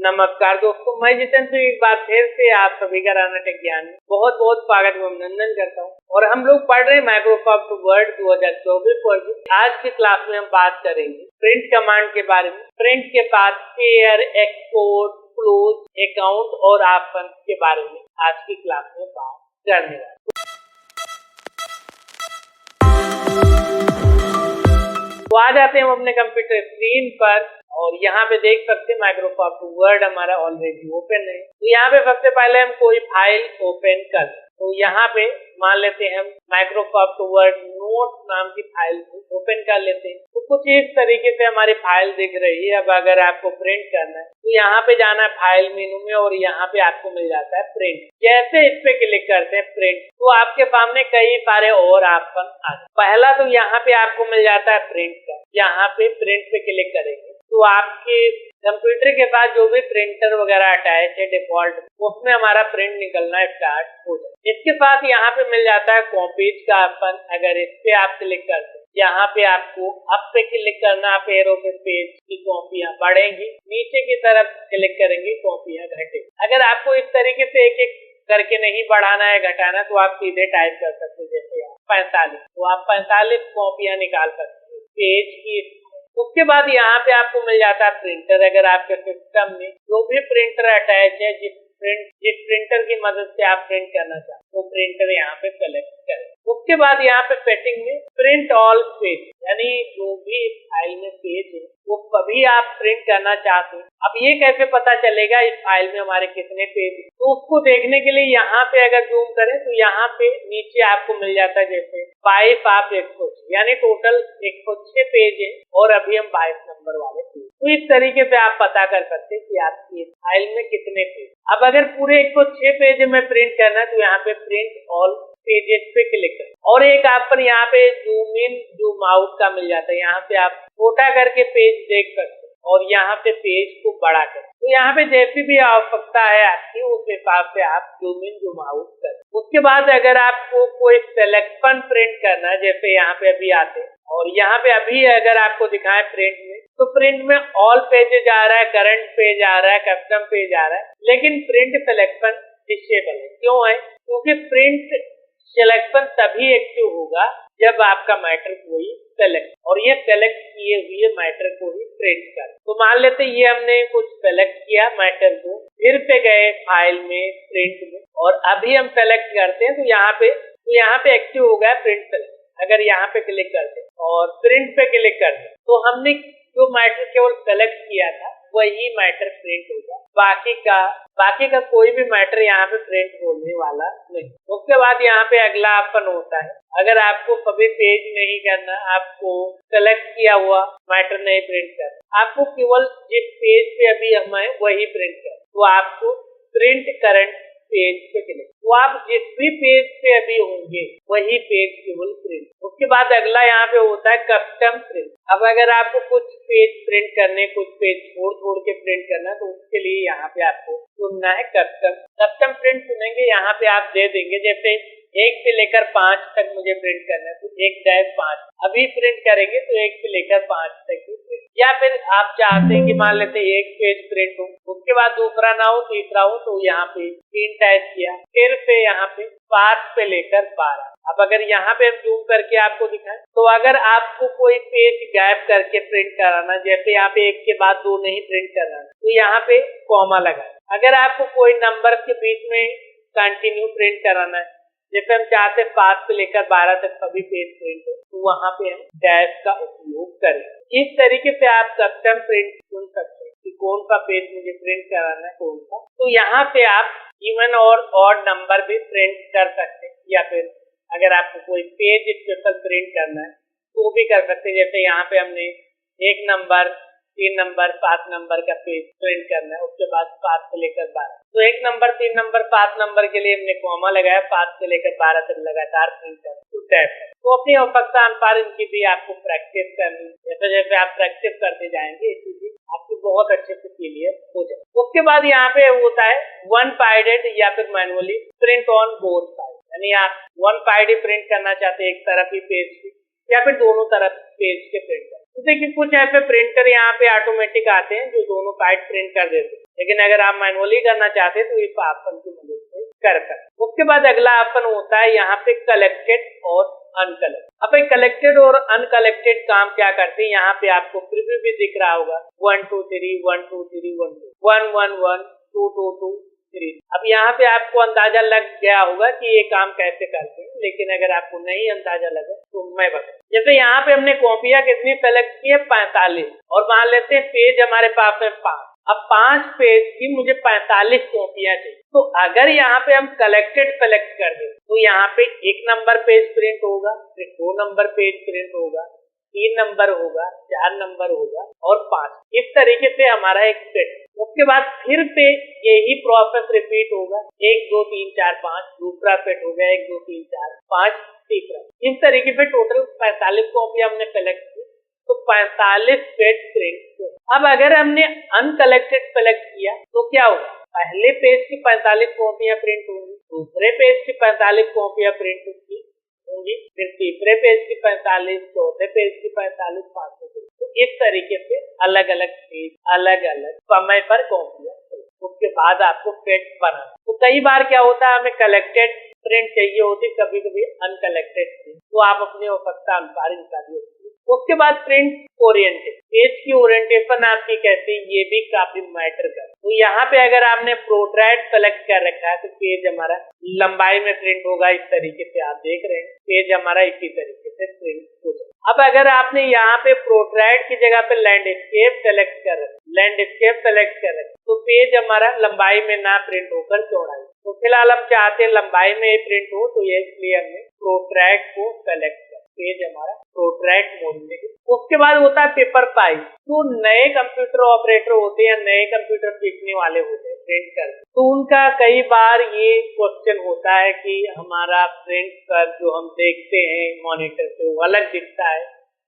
नमस्कार दोस्तों, मैं जितेंद्र सिंह एक बार फिर से आप सभी का राना टेक ज्ञान में बहुत बहुत स्वागत व अभिनंदन करता हूं। और हम लोग पढ़ रहे हैं माइक्रोसॉफ्ट वर्ड 2024 वर्जन। आज की क्लास में हम बात करेंगे प्रिंट कमांड के बारे में, प्रिंट के बाद शेयर, एक्सपोर्ट, क्लोज, अकाउंट और ऑप्शन के बारे में आज की क्लास में बात करने वाले। तो आ जाते हैं हम अपने कंप्यूटर स्क्रीन पर और यहाँ पे देख सकते हैं माइक्रोसॉफ्ट वर्ड हमारा ऑलरेडी ओपन है। तो यहाँ पे सबसे पहले हम कोई फाइल ओपन कर लें। तो यहाँ पे मान लेते हैं हम माइक्रोसॉफ्ट वर्ड नोट नाम की फाइल को ओपन कर लेते हैं। तो कुछ इस तरीके से हमारी फाइल दिख रही है। अब अगर आपको प्रिंट करना है तो यहाँ पे जाना है फाइल मेनू में और यहाँ पे आपको मिल जाता है प्रिंट। जैसे इस पे क्लिक करते हैं प्रिंट, तो आपके सामने कई सारे और ऑप्शन आ जाते हैं। पहला तो यहाँ पे आपको मिल जाता है प्रिंट का। यहाँ पे प्रिंट पे क्लिक करेंगे तो आपके कंप्यूटर के पास जो भी प्रिंटर वगैरह अटैच है डिफॉल्ट, उसमें हमारा प्रिंट निकलना स्टार्ट हो जाए। इसके साथ यहाँ पे मिल जाता है कॉपीज का ऑप्शन। अगर इस पे आप क्लिक करते हैं, यहाँ पे आपको अप पे क्लिक करना, आप एरो पे पेज की कॉपियां बढ़ेंगी, नीचे की तरफ क्लिक करेंगे कॉपियां घटेंगी। अगर आपको इस तरीके से एक एक करके नहीं बढ़ाना है घटाना, तो आप सीधे टाइप कर सकते हैं जैसे 45, तो आप 45 कॉपियां निकाल सकते हैं पेज की। उसके बाद यहाँ पे आपको मिल जाता है प्रिंटर। अगर आपके सिस्टम में जो भी प्रिंटर अटैच है, जिस प्रिंटर की मदद से आप प्रिंट करना चाहते हैं, वो प्रिंटर यहाँ पे सेलेक्ट करें। उसके बाद यहाँ पे सेटिंग में प्रिंट ऑल पेज, यानी जो भी फाइल में पेज है वो सभी आप प्रिंट करना चाहते हैं। अब ये कैसे पता चलेगा इस फाइल में हमारे कितने पेज है? तो उसको देखने के लिए यहाँ पे अगर जूम करें तो यहाँ पे नीचे आपको मिल जाता है जैसे 22 आप 106, यानी टोटल 106 पेज है और अभी हम 22 नंबर वाले पेज। तो इस तरीके से आप पता कर सकते हैं कि आपकी फाइल में कितने पेज। अब अगर पूरे 106 पेज में प्रिंट करना है तो यहाँ पे प्रिंट ऑल पेजेस पे क्लिक करें और एक ऑप्शन यहाँ पे जूम इन जूम आउट का मिल जाता है। यहाँ पे आप छोटा करके पेज देख सकते हैं और यहाँ पे पेज को बड़ा करें। तो यहाँ पे जैसी भी आवश्यकता है आपकी, उस हिसाब से आप जूम इन जूम आउट करें। उसके बाद अगर आपको कोई सिलेक्शन प्रिंट करना है, जैसे यहाँ पे अभी आते हैं और यहाँ पे अभी अगर आपको दिखाएं प्रिंट में, तो प्रिंट में ऑल पेजेज आ रहा है, करंट पेज आ रहा है, कस्टम पेज आ रहा है, लेकिन प्रिंट सिलेक्शन डिसेबल है। क्यों है? क्योंकि प्रिंट सिलेक्शन तभी एक्टिव होगा जब आपका मैटर कोई सेलेक्ट, और ये सेलेक्ट किए हुए मैटर को ही प्रिंट कर। तो मान लेते ये हमने कुछ सेलेक्ट किया मैटर को, फिर पे गए फाइल में प्रिंट में और अभी हम सेलेक्ट करते हैं तो यहाँ पे एक्टिव हो गया प्रिंट सेलेक्ट। अगर यहाँ पे क्लिक करते हैं और प्रिंट पे क्लिक करते हैं तो हमने जो मैटर केवल सेलेक्ट किया था वही मैटर प्रिंट होगा, बाकी का कोई भी मैटर यहाँ पे प्रिंट होने वाला नहीं। उसके बाद यहाँ पे अगला ऑप्शन होता है, अगर आपको कभी पेज नहीं करना, आपको सेलेक्ट किया हुआ मैटर नहीं प्रिंट करना, आपको केवल जिस पेज पे अभी हम है वही प्रिंट करना, तो आपको प्रिंट करंट पेज पे क्लिक, तो आप जिस भी पेज पे अभी होंगे वही पेज केवल प्रिंट। उसके बाद अगला यहाँ पे होता है कस्टम प्रिंट। अब अगर आपको कुछ पेज प्रिंट करने, कुछ पेज छोड़ के प्रिंट करना है, तो उसके लिए यहाँ पे आपको चुनना है कस्टम प्रिंट चुनेंगे। यहाँ पे आप दे देंगे जैसे 1 से लेकर 5 तक मुझे प्रिंट करना है, तो 1-5 अभी प्रिंट करेंगे तो 1 से लेकर 5 तक ही प्रिंट। या फिर आप चाहते हैं कि मान लेते हैं 1 पेज प्रिंट हो, उसके बाद दूसरा ना हो, तीसरा हो, तो यहाँ पे 3 टाइप किया, फिर से यहाँ पे 5 से लेकर 12। अब अगर यहाँ पे हम जूम करके आपको दिखाएं, तो अगर आपको कोई पेज गैप करके प्रिंट कराना, जैसे यहाँ पे 1 के बाद 2 नहीं प्रिंट कराना, तो यहाँ पे कॉमा लगाए। अगर आपको कोई नंबर के बीच में कंटिन्यू प्रिंट कराना है, जैसे हम चाहते हैं 5 से लेकर 12 तक सभी पेज प्रिंट हो, तो वहाँ पे हम डैश का उपयोग करें। इस तरीके से आप कस्टम प्रिंट चुन सकते हैं कि कौन सा पेज मुझे प्रिंट कराना है, कौन सा। तो यहाँ से आप इवन और ऑड नंबर भी प्रिंट कर सकते हैं, या फिर अगर आपको कोई पेज स्पेशल प्रिंट करना है तो वो भी कर सकते हैं। जैसे यहाँ पे हमने 1 नंबर, 3 नंबर, 7 नंबर का पेज प्रिंट करना है, उसके बाद 5 से लेकर 12, तो 1 नंबर, 3 नंबर, 5 नंबर के लिए हमने कॉमा लगाया, 5 से लेकर 12 तक लगातार प्रिंट करना, तो अपनी आवश्यकता अनुसार इनकी भी आपको प्रैक्टिस करनी। जैसे जैसे आप प्रैक्टिस करते जाएंगे ये चीजें आपकी बहुत अच्छे से क्लियर हो जाए। उसके बाद यहाँ पे होता है वन साइडेड या फिर manually print on both side, यानी आप वन साइड ही प्रिंट करना चाहते हैं एक तरफ ही पेज की, या फिर दोनों तरफ पेज के प्रिंट कर, तो देखिए कुछ ऐसे प्रिंटर यहाँ पे ऑटोमेटिक आते हैं जो दोनों साइड प्रिंट कर देते हैं, लेकिन अगर आप मैनुअली करना चाहते हैं तो इस ऑप्शन की मदद से कर सकते। उसके बाद अगला ऑप्शन होता है यहाँ पे कलेक्टेड और अनकलेक्टेड। अब कलेक्टेड और अनकलेक्टेड काम क्या करते हैं, यहाँ पे आपको प्रीव्यू भी दिख रहा होगा 1 2 3 1 2 3 1 2 1 1 1 2 2 2 3। अब यहाँ पे आपको अंदाजा लग गया होगा कि ये काम कैसे करते हैं, लेकिन अगर आपको नहीं अंदाजा लगा तो मैं बता। जैसे यहाँ पे हमने कॉपियां कितनी सेलेक्ट की है 45, और मान लेते हैं पेज हमारे पास है 5। अब 5 पेज की मुझे 45 कॉपियां चाहिए। तो अगर यहाँ पे हम कलेक्टेड सेलेक्ट कर दें तो यहाँ पे 1 नंबर पेज प्रिंट होगा, फिर 2 नंबर पेज प्रिंट होगा, 3 नंबर होगा, 4 नंबर होगा और 5। इस तरीके से हमारा एक सेट। उसके बाद फिर से यही प्रोसेस रिपीट होगा, 1 2 3 4 5, दूसरा सेट हो गया 1 2 3 4 5, तीसरा। इस तरीके से टोटल 45 कॉपी हमने सेलेक्ट की, तो 45 सेट प्रिंट। अब अगर हमने अनकलेक्टेड सेलेक्ट किया तो क्या होगा, पहले पेज की 45 कॉपियां प्रिंट होंगी, दूसरे पेज की 45 कॉपियां प्रिंट होंगी, फिर तीसरे पेज की 45, चौथे पेज की 45, पांचवें पेज। तो इस तरीके से अलग अलग पेज अलग अलग समय पर कॉपियां। उसके बाद आपको सेट बनाना। तो कई बार क्या होता है, हमें कलेक्टेड प्रिंट चाहिए होती, कभी कभी अनकलेक्टेड प्रिंट, तो आप अपनी आवश्यकता अनुसार निकालिए। उसके बाद प्रिंट ओरिएंटेड, पेज की ओरिएंटेशन आपकी कैसी, ये भी काफी मैटर करता है। तो यहाँ पे अगर आपने प्रोट्रैक्ट सेलेक्ट कर रखा है तो पेज हमारा लंबाई में प्रिंट होगा। इस तरीके से आप देख रहे हैं पेज हमारा इसी तरीके से प्रिंट होगा। अब अगर आपने यहाँ पे प्रोट्रैक्ट की जगह पे लैंडस्केप सेलेक्ट कर रखा, लैंडस्केप सेलेक्ट कर रखा, तो पेज हमारा लंबाई में ना प्रिंट होकर चौड़ाई। तो फिलहाल हम चाहते हैं लंबाई में ही प्रिंट हो, तो ये इसलिए हमने प्रोट्रैक्ट को सेलेक्ट किया, पेज हमारा प्रोट्रैक्ट मोड में। उसके बाद होता है पेपर साइज। तो नए कंप्यूटर ऑपरेटर होते हैं, नए कंप्यूटर सीखने वाले होते हैं प्रिंट कर, तो उनका कई बार ये क्वेश्चन होता है कि हमारा प्रिंट कर जो हम देखते हैं मॉनिटर पे वो अलग दिखता है,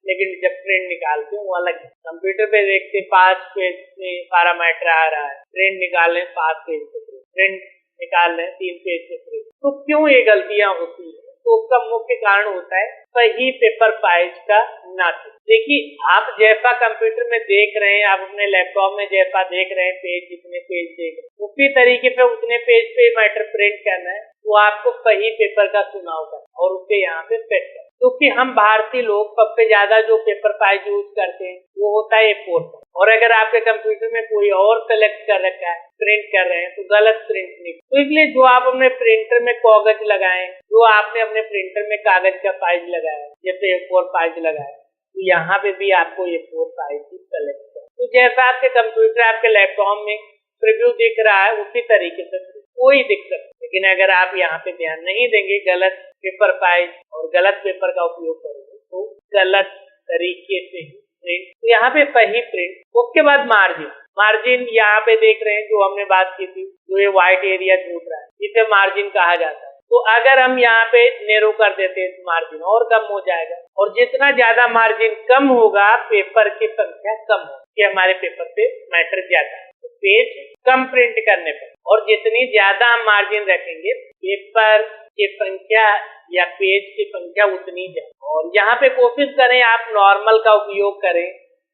लेकिन जब प्रिंट निकालते हैं वो अलग। कंप्यूटर पे देखते 5 पेज में पैरामीटर आ रहा है, प्रिंट निकालें 5 पेज पे प्रिंट निकाल लें 3 पेज पे प्रिंट। तो क्यों ये गलतियां होती है, तो उसका मुख्य कारण होता है सही पेपर साइज का ना। देखिए आप जैसा कंप्यूटर में देख रहे हैं, आप अपने लैपटॉप में जैसा देख रहे हैं पेज, जितने पेज देख रहे हैं उसी तरीके से उतने पेज पे मैटर प्रिंट करना है, तो आपको सही पेपर का चुनाव करना और उसे यहाँ पे सेट करना। क्योंकि हम भारतीय लोग सबसे ज्यादा जो पेपर साइज यूज करते हैं वो होता है A4, और अगर आपके कंप्यूटर में कोई और सेलेक्ट कर रखा है, प्रिंट कर रहे हैं, तो गलत प्रिंट नहीं। तो इसलिए जो आप अपने प्रिंटर में कागज लगाएं, जो आपने अपने प्रिंटर में कागज का साइज लगाया जैसे A4 साइज लगाया, तो यहाँ पे भी आपको A4 साइज ही सेलेक्ट करना। तो जैसा आपके कंप्यूटर आपके लैपटॉप में प्रीव्यू दिख रहा है उसी तरीके से कोई दिक्कत। लेकिन अगर आप यहाँ पे ध्यान नहीं देंगे, गलत पेपर साइज और गलत पेपर का उपयोग करेंगे तो गलत तरीके से प्रिंट। तो यहाँ पे सही प्रिंट। उसके बाद मार्जिन, मार्जिन यहाँ पे देख रहे हैं जो हमने बात की थी, जो ये व्हाइट एरिया छूट रहा है इसे मार्जिन कहा जाता है। तो अगर हम यहाँ पे नैरो कर देते हैं मार्जिन और कम हो जाएगा, और जितना ज्यादा मार्जिन कम होगा पेपर की संख्या कम होगी, हमारे पेपर पे मैटर ज्यादा है। तो पेज कम प्रिंट करने पर, और जितनी ज्यादा हम मार्जिन रखेंगे पेपर की संख्या या पेज की संख्या उतनी ज्यादा। और यहाँ पे कोशिश करें आप नॉर्मल का उपयोग करें।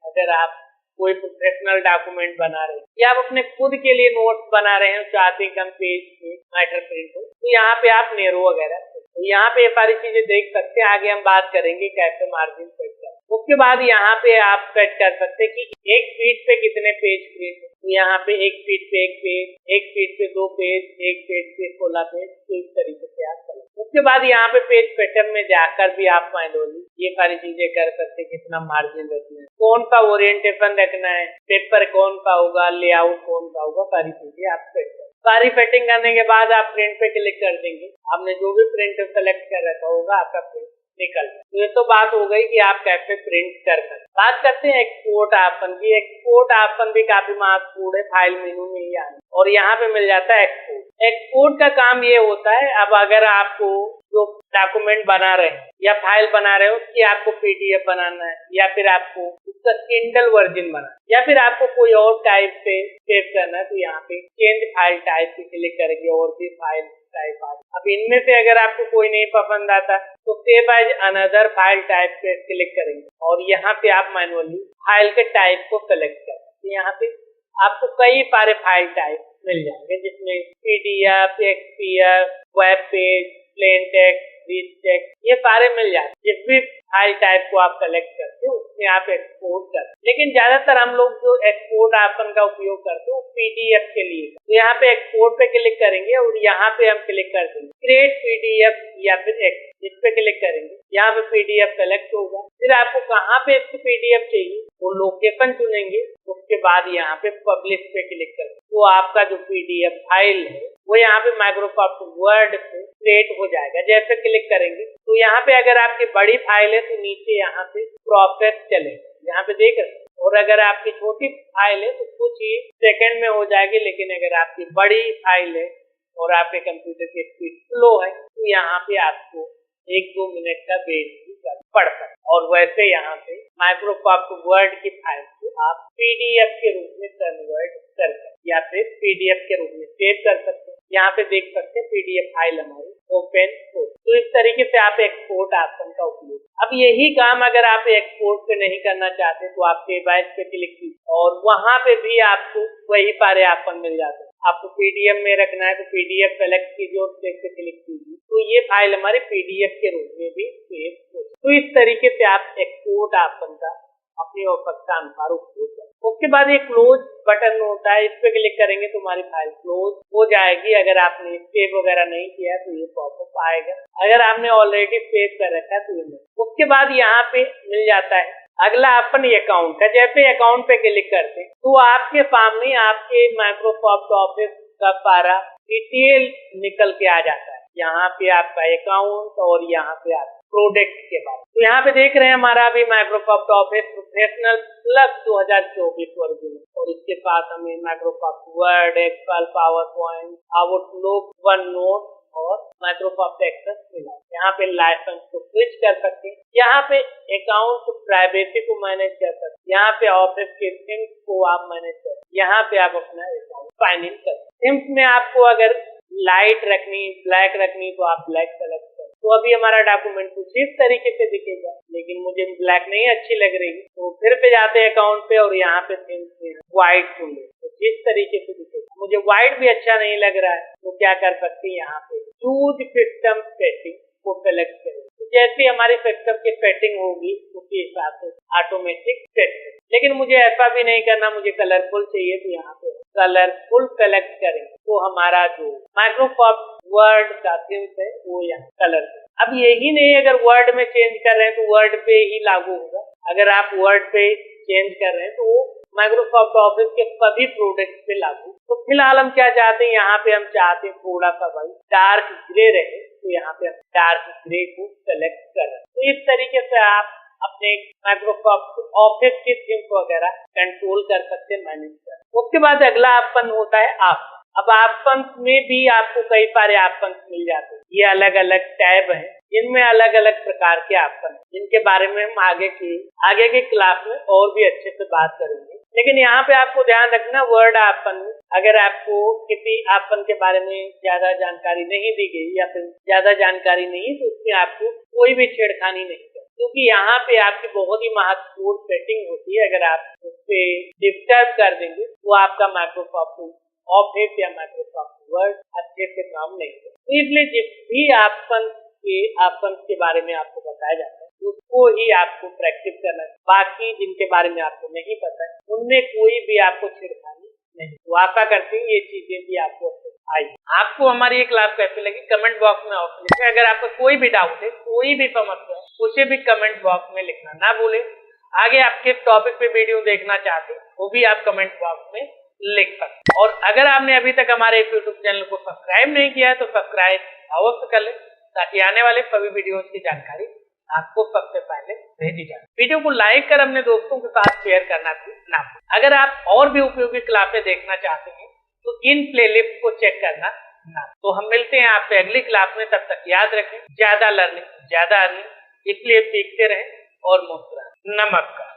अगर आप कोई प्रोफेशनल डॉक्यूमेंट बना रहे हैं या आप अपने खुद के लिए नोट्स बना रहे हैं, चाहते हैं कम पेज में मैटर प्रिंट हो, तो यहाँ पे आप नैरो वगैरह, तो यहाँ पे ये सारी चीजें देख सकते हैं। आगे हम बात करेंगे कैसे मार्जिन सेट करें। उसके बाद यहाँ पे आप सेट कर सकते हैं कि एक शीट पे कितने पेज प्रिंट, तो यहाँ पे एक शीट पे एक पेज, एक शीट पे 2 पेज, एक शीट पे 16 पेज, तो इस तरीके से आप करें। उसके बाद यहाँ पे पेज पैटर्न में जाकर भी आप मैनुअली ये सारी चीजें कर सकते हैं, कितना मार्जिन रखना है, कौन सा ओरिएंटेशन रखना है, पेपर कौन सा होगा, लेआउट कौन सा होगा, सारी चीजें आप सेट करें। सारी सेटिंग करने के बाद आप प्रिंट पे क्लिक कर देंगे, आपने जो भी प्रिंट सेलेक्ट कर रखा होगा आपका प्रिंट निकल। तो ये तो बात हो गई कि आप कैसे प्रिंट कर सकते। बात करते हैं एक्सपोर्ट ऑप्शन की। एक्सपोर्ट ऑप्शन भी काफी महत्वपूर्ण है, फाइल मेनू में ही आना और यहाँ पे मिल जाता है एक्सपोर्ट। एक्सपोर्ट का काम ये होता है, अब अगर आपको जो डॉक्यूमेंट बना रहे हैं या फाइल बना रहे हो कि आपको पीडीएफ बनाना है या फिर आपको उसका किंडल वर्जन बनाना है या फिर आपको कोई और टाइप से सेव करना है, तो यहाँ पे चेंज फाइल टाइप पे क्लिक करेंगे और भी फाइल टाइप आ। अब इनमें से अगर आपको कोई नहीं पसंद आता तो save as another file type पे क्लिक करेंगे और यहाँ पे आप मैनुअली फाइल के टाइप को सेलेक्ट करें। तो यहाँ पे आपको कई सारे फाइल टाइप मिल जाएंगे जिसमें PDF, XPF, web page, plain text, rich text, ये सारे मिल जाते हैं। जिस भी फाइल टाइप को आप सेलेक्ट करते हो उसमें आप एक्सपोर्ट करते हैं, लेकिन ज्यादातर हम लोग जो एक्सपोर्ट ऑप्शन का उपयोग करते हैं वो पीडीएफ के लिए। तो यहाँ पे एक्सपोर्ट पे क्लिक करेंगे और यहाँ पे हम क्लिक कर देंगे क्रिएट पीडीएफ या फिर एक्स, इस पे क्लिक करेंगे। यहाँ पे पीडीएफ सेलेक्ट होगा, फिर आपको कहाँ पे इसकी पीडीएफ चाहिए वो लोकेशन चुनेंगे, उसके बाद यहाँ पे पब्लिश पे क्लिक करेंगे। तो आपका जो पीडीएफ फाइल है वो यहाँ पे माइक्रोसॉफ्ट वर्ड से क्रिएट हो जाएगा। जैसे क्लिक करेंगे तो यहाँ पे अगर आपकी बड़ी फाइल है तो नीचे यहाँ पे प्रोसेस चलेगा, यहाँ पे देख रहे हैं, और अगर आपकी छोटी फाइल है तो कुछ ही सेकंड में हो जाएगी। लेकिन अगर आपकी बड़ी फाइल है और आपके कंप्यूटर की स्पीड स्लो है तो यहाँ पे आपको 1-2 मिनट का वेट भी करना पड़ता है। और वैसे यहाँ पे माइक्रोसॉफ्ट वर्ड की फाइल को आप पीडीएफ के रूप में कन्वर्ट कर सकते या फिर पीडीएफ के रूप में सेव कर सकते हैं। यहाँ पे देख सकते हैं पीडीएफ फाइल हमारी ओपन हो। तो इस तरीके से आप एक्सपोर्ट ऑप्शन का उपयोग। अब यही काम अगर आप एक्सपोर्ट पे नहीं करना चाहते तो आप सेव एज पे क्लिक कीजिए और वहां पे भी आपको वही सारे ऑप्शन मिल जाते हैं। आपको पीडीएफ में रखना है तो पीडीएफ सेलेक्ट कीजिए और सेव पे क्लिक कीजिए, तो ये फाइल हमारे पीडीएफ के रूप में भी सेव हो। तो इस तरीके से आप एक्सपोर्ट ऑप्शन का अपनी आवश्यकता अनुसार उपयोग करें। उसके बाद एक क्लोज बटन होता है, इस पे क्लिक करेंगे तो हमारी फाइल क्लोज हो जाएगी। अगर आपने सेव वगैरह नहीं किया तो ये पॉपअप आएगा, अगर आपने ऑलरेडी सेव कर रखा है तो ये नहीं। उसके बाद यहाँ पे मिल जाता है अगला ऑप्शन अकाउंट का। जैसे अकाउंट पे क्लिक करते हैं तो आपके सामने आपके माइक्रोसॉफ्ट ऑफिस का सारा डिटेल निकल के आ जाता है। यहाँ पे आपका अकाउंट और यहाँ पे आप प्रोडक्ट के बाद, तो यहाँ पे देख रहे हैं हमारा अभी Microsoft Office Professional Plus 2024 version, और इसके पास हमें Microsoft Word, Excel, PowerPoint, Outlook, OneNote और माइक्रोसॉफ्ट एक्सेस मिला। यहाँ पे लाइसेंस को स्विच कर सकते हैं, यहाँ पे अकाउंट प्राइवेसी को मैनेज कर सकते हैं, यहाँ पे ऑफिस के थीम्स को आप मैनेज कर, यहाँ पे आप अपना अकाउंट साइन इन कर। थीम्स में आपको अगर लाइट रखनी, ब्लैक रखनी तो आप ब्लैक सेलेक्ट करें। तो अभी हमारा डॉक्यूमेंट कुछ इस तरीके से दिखेगा, लेकिन मुझे ब्लैक नहीं अच्छी लग रही तो फिर पे जाते हैं अकाउंट पे और यहाँ पे थीम्स में व्हाइट चुन ले, तो जिस तरीके से दिखेगा। मुझे व्हाइट भी अच्छा नहीं लग रहा है तो क्या कर सकते हैं, यहाँ पे चूज सिस्टम सेटिंग को सेलेक्ट करें। तो जैसे हमारी सिस्टम की सेटिंग होगी उसी हिसाब से ऑटोमेटिक सेट। लेकिन मुझे ऐसा भी नहीं करना, मुझे कलरफुल चाहिए तो यहाँ पे कलरफुल सेलेक्ट करें तो हमारा जो माइक्रोसॉफ्ट वर्ड का थीम है वो यहाँ कलर। अब यही नहीं, अगर वर्ड में चेंज कर रहे हैं तो वर्ड पे ही लागू होगा। अगर आप वर्ड पे चेंज कर रहे हैं तो वो माइक्रोसॉफ्ट ऑफिस के सभी प्रोडक्ट पे लागू। तो फिलहाल हम क्या चाहते हैं, यहाँ पे हम चाहते हैं थोड़ा सा भाई डार्क ग्रे रहे, तो यहाँ पे हम डार्क ग्रे को सेलेक्ट कर रहे हैं। तो इस तरीके से आप अपने माइक्रोसॉफ्ट ऑफिस की थीम्स वगैरह कंट्रोल कर सकते हैं, मैनेज कर। उसके बाद अगला ऑप्शन होता है ऑप्शन। अब ऑप्शन में भी आपको कई सारे ऑप्शन मिल जाते हैं, ये अलग अलग टैब हैं जिनमें अलग अलग प्रकार के ऑप्शन, जिनके बारे में हम आगे की क्लास में और भी अच्छे से बात करेंगे। लेकिन यहाँ पे आपको ध्यान रखना, वर्ड ऑप्शन में अगर आपको किसी ऑप्शन के बारे में ज्यादा जानकारी नहीं दी गई या फिर ज्यादा जानकारी नहीं तो उसमें आपको कोई भी छेड़खानी नहीं कर, क्योंकि यहाँ पे आपकी बहुत ही महत्वपूर्ण सेटिंग होती है। अगर आप उस पे डिस्टर्ब कर देंगे तो आपका माइक्रोसॉफ्ट ऑफिस या माइक्रोसॉफ्ट वर्ड अच्छे से काम नहीं करेगा। तो इसलिए जिस भी ऑप्शन के बारे में आपको बताया जाता है उसको ही आपको प्रैक्टिस करना है। बाकी जिनके बारे में आपको नहीं पता है उनमें कोई भी आपको छेड़खानी नहीं। तो आशा करते हैं ये चीजें भी आपको आई। आपको हमारी ये क्लास कैसी लगी कमेंट बॉक्स में ऑप्शन लिखें। अगर आपका कोई भी डाउट है, कोई भी समस्या है, उसे भी कमेंट बॉक्स में लिखना ना भूलें। आगे आपके टॉपिक पे वीडियो देखना चाहते हैं वो भी आप कमेंट बॉक्स में लिख सकते। और अगर आपने अभी तक हमारे यूट्यूब चैनल को सब्सक्राइब नहीं किया है तो सब्सक्राइब अवश्य कर लें, ताकि आने वाले सभी वीडियोस की जानकारी आपको सबसे पहले भेजी जाए। वीडियो को लाइक कर अपने दोस्तों के साथ शेयर करना ना भूलें। अगर आप और भी उपयोगी क्लासें देखना चाहते हैं तो इन प्लेलिस्ट को चेक करना ना। तो हम मिलते हैं आपसे अगली क्लास में, तब तक याद रखें, ज्यादा लर्निंग ज्यादा अर्निंग, इसलिए सीखते रहें और मुस्कुराएं। नमस्कार।